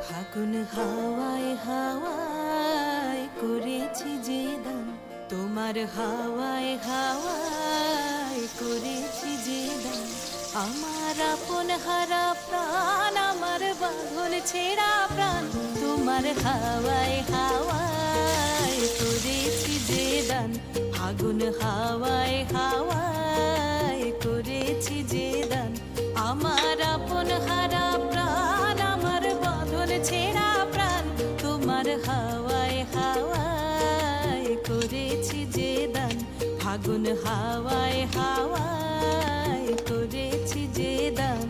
ফাগুন হাওয়ায় হাওয়ায় করেছি যে দান, তোমার হাওয়ায় হাওয়ায় করেছি যে দান। আমার আপন হারা প্রাণ, আমার বাঁধন ছেঁড়া প্রাণ, তোমার হাওয়ায় হাওয়ায় করেছি যে দান। ফাগুন হাওয়ায় হাওয়ায় করেছি যে দান। আমার আপন হারা প্রাণ, আমার বাঁধন ছেঁড়া প্রাণ, তোমার হাওয়ায় হাওয়ায় করেছি যে দান। ফাগুন হাওয়ায় হাওয়ায় করেছি যে দান।